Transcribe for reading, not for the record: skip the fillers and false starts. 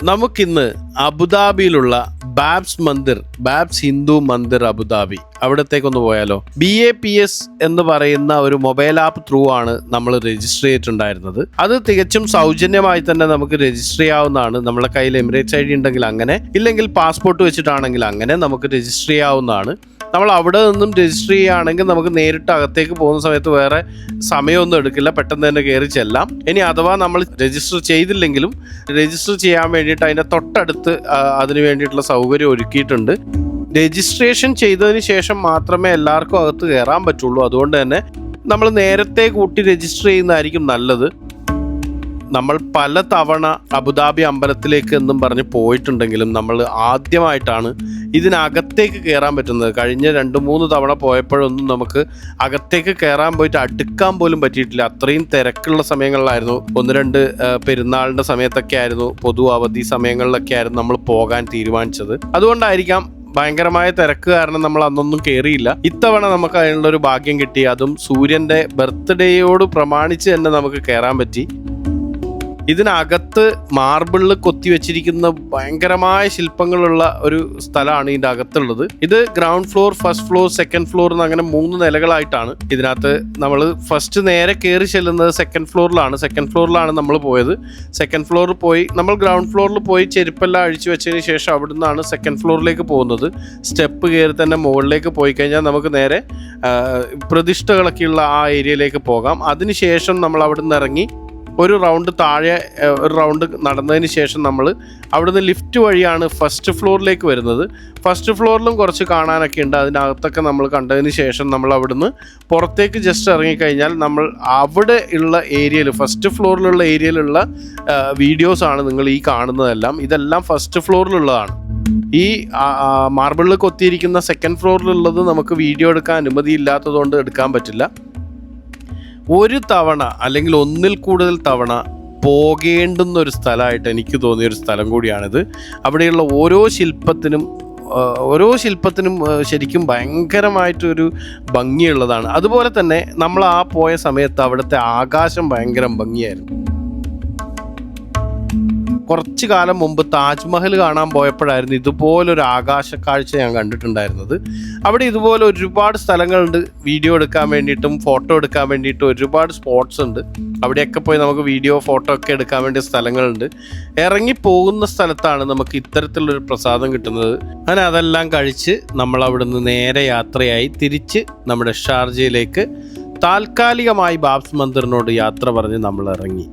നമുക്കിന്ന് അബുദാബിയിലുള്ള ബാബ്സ് മന്ദിർ, ബാബ്സ് ഹിന്ദു മന്ദിർ അബുദാബി, അവിടത്തേക്കൊന്ന് പോയാലോ? BAPS എന്ന് പറയുന്ന ഒരു മൊബൈൽ ആപ്പ് ത്രൂ ആണ് നമ്മൾ രജിസ്റ്റർ ചെയ്തിട്ടുണ്ടായിരുന്നത്. അത് തികച്ചും സൗജന്യമായി തന്നെ നമുക്ക് രജിസ്റ്റർ ചെയ്യാവുന്നതാണ്. നമ്മുടെ കയ്യിൽ എമിറേറ്റ്സ് ID ഉണ്ടെങ്കിൽ അങ്ങനെ, ഇല്ലെങ്കിൽ പാസ്പോർട്ട് വെച്ചിട്ടാണെങ്കിൽ അങ്ങനെ നമുക്ക് രജിസ്റ്റർ ചെയ്യാവുന്നതാണ്. നമ്മൾ അവിടെ നിന്നും രജിസ്റ്റർ ചെയ്യുകയാണെങ്കിൽ നമുക്ക് നേരിട്ട് അകത്തേക്ക് പോകുന്ന സമയത്ത് വേറെ സമയമൊന്നും എടുക്കില്ല, പെട്ടെന്ന് തന്നെ കയറി ചെല്ലാം. ഇനി അഥവാ നമ്മൾ രജിസ്റ്റർ ചെയ്തില്ലെങ്കിലും രജിസ്റ്റർ ചെയ്യാൻ വേണ്ടിയിട്ട് അതിൻ്റെ തൊട്ടടുത്ത് അതിന് വേണ്ടിയിട്ടുള്ള സൗകര്യം ഒരുക്കിയിട്ടുണ്ട്. രജിസ്ട്രേഷൻ ചെയ്തതിന് ശേഷം മാത്രമേ എല്ലാവർക്കും അകത്ത് കയറാൻ പറ്റുള്ളൂ. അതുകൊണ്ട് തന്നെ നമ്മൾ നേരത്തെ കൂട്ടി രജിസ്റ്റർ ചെയ്യുന്നതായിരിക്കും നല്ലത്. നമ്മൾ പല തവണ അബുദാബി അമ്പലത്തിലേക്ക് എന്നും പറഞ്ഞ് പോയിട്ടുണ്ടെങ്കിലും നമ്മൾ ആദ്യമായിട്ടാണ് ഇതിനകത്തേക്ക് കയറാൻ പറ്റുന്നത്. കഴിഞ്ഞ 2-3 തവണ പോയപ്പോഴൊന്നും നമുക്ക് അകത്തേക്ക് കയറാൻ പോയിട്ട് അടുക്കാൻ പോലും പറ്റിയിട്ടില്ല. അത്രയും തിരക്കുള്ള സമയങ്ങളിലായിരുന്നു. 1-2 പെരുന്നാളിൻ്റെ സമയത്തൊക്കെ ആയിരുന്നു, പൊതു അവധി സമയങ്ങളിലൊക്കെ ആയിരുന്നു നമ്മൾ പോകാൻ തീരുമാനിച്ചത്. അതുകൊണ്ടായിരിക്കാം ഭയങ്കരമായ തിരക്ക് കാരണം നമ്മൾ അന്നൊന്നും കയറിയില്ല. ഇത്തവണ നമുക്ക് അതിനുള്ളൊരു ഭാഗ്യം കിട്ടി. അതും സൂര്യൻ്റെ ബർത്ത്ഡേയോട് പ്രമാണിച്ച് തന്നെ നമുക്ക് കയറാൻ പറ്റി. ഇതിനകത്ത് മാർബിളിൽ കൊത്തി വെച്ചിരിക്കുന്ന ഭയങ്കരമായ ശില്പങ്ങളുള്ള ഒരു സ്ഥലമാണ് ഇതിൻ്റെ അകത്തുള്ളത്. ഇത് ground floor, first floor, second floor എന്ന് അങ്ങനെ 3 നിലകളായിട്ടാണ്. ഇതിനകത്ത് നമ്മൾ ഫസ്റ്റ് നേരെ കയറി ചെല്ലുന്നത് സെക്കൻഡ് ഫ്ലോറിലാണ് നമ്മൾ പോയത്. സെക്കൻഡ് ഫ്ലോറിൽ പോയി നമ്മൾ ഗ്രൗണ്ട് ഫ്ലോറിൽ പോയി ചെരുപ്പെല്ലാം അഴിച്ചു വെച്ചതിന് ശേഷം അവിടെ നിന്നാണ് സെക്കൻഡ് ഫ്ലോറിലേക്ക് പോകുന്നത്. സ്റ്റെപ്പ് കയറി തന്നെ മുകളിലേക്ക് പോയി കഴിഞ്ഞാൽ നമുക്ക് നേരെ പ്രതിഷ്ഠകളൊക്കെയുള്ള ആ ഏരിയയിലേക്ക് പോകാം. അതിനുശേഷം നമ്മൾ അവിടെ നിന്ന് ഇറങ്ങി ഒരു റൗണ്ട് താഴെ ഒരു റൗണ്ട് നടന്നതിന് ശേഷം നമ്മൾ അവിടുന്ന് ലിഫ്റ്റ് വഴിയാണ് ഫസ്റ്റ് ഫ്ലോറിലേക്ക് വരുന്നത്. ഫസ്റ്റ് ഫ്ലോറിലും കുറച്ച് കാണാനൊക്കെ ഉണ്ട്. അതിനകത്തൊക്കെ നമ്മൾ കണ്ടതിന് ശേഷം നമ്മൾ അവിടുന്ന് പുറത്തേക്ക് ജസ്റ്റ് ഇറങ്ങിക്കഴിഞ്ഞാൽ നമ്മൾ അവിടെ ഉള്ള ഏരിയയിൽ, ഫസ്റ്റ് ഫ്ലോറിലുള്ള ഏരിയയിലുള്ള വീഡിയോസാണ് നിങ്ങൾ ഈ കാണുന്നതെല്ലാം. ഇതെല്ലാം ഫസ്റ്റ് ഫ്ലോറിലുള്ളതാണ്. ഈ മാർബിളിൽ കൊത്തിയിരിക്കുന്ന സെക്കൻഡ് ഫ്ലോറിലുള്ളത് നമുക്ക് വീഡിയോ എടുക്കാൻ അനുമതിയില്ലാത്തതുകൊണ്ട് എടുക്കാൻ പറ്റില്ല. ഒരു തവണ അല്ലെങ്കിൽ ഒന്നിൽ കൂടുതൽ തവണ പോകേണ്ടുന്ന ഒരു സ്ഥലമായിട്ട് എനിക്ക് തോന്നിയൊരു സ്ഥലം കൂടിയാണിത്. അവിടെയുള്ള ഓരോ ശില്പത്തിനും ശരിക്കും ഭയങ്കരമായിട്ടൊരു ഭംഗിയുള്ളതാണ്. അതുപോലെ തന്നെ നമ്മൾ ആ പോയ സമയത്ത് അവിടുത്തെ ആകാശം ഭയങ്കര ഭംഗിയായിരുന്നു. കുറച്ച് കാലം മുമ്പ് താജ്മഹൽ കാണാൻ പോയപ്പോഴായിരുന്നു ഇതുപോലൊരു ആകാശ കാഴ്ച ഞാൻ കണ്ടിട്ടുണ്ടായിരുന്നത്. അവിടെ ഇതുപോലെ ഒരുപാട് സ്ഥലങ്ങളുണ്ട് വീഡിയോ എടുക്കാൻ വേണ്ടിയിട്ടും ഫോട്ടോ എടുക്കാൻ വേണ്ടിയിട്ടും. ഒരുപാട് സ്പോട്ട്സ് ഉണ്ട്. അവിടെയൊക്കെ പോയി നമുക്ക് വീഡിയോ ഫോട്ടോ ഒക്കെ എടുക്കാൻ വേണ്ടിയ സ്ഥലങ്ങളുണ്ട്. ഇറങ്ങിപ്പോകുന്ന സ്ഥലത്താണ് നമുക്ക് ഇത്തരത്തിലുള്ളൊരു പ്രസാദം കിട്ടുന്നത്. അങ്ങനെ അതെല്ലാം കഴിച്ച് നമ്മൾ അവിടുന്ന് നേരെ യാത്രയായി തിരിച്ച് നമ്മുടെ ഷാർജയിലേക്ക് താൽക്കാലികമായി ബാബ്സ് മന്ദിറിനോട് യാത്ര പറഞ്ഞ് നമ്മൾ ഇറങ്ങി.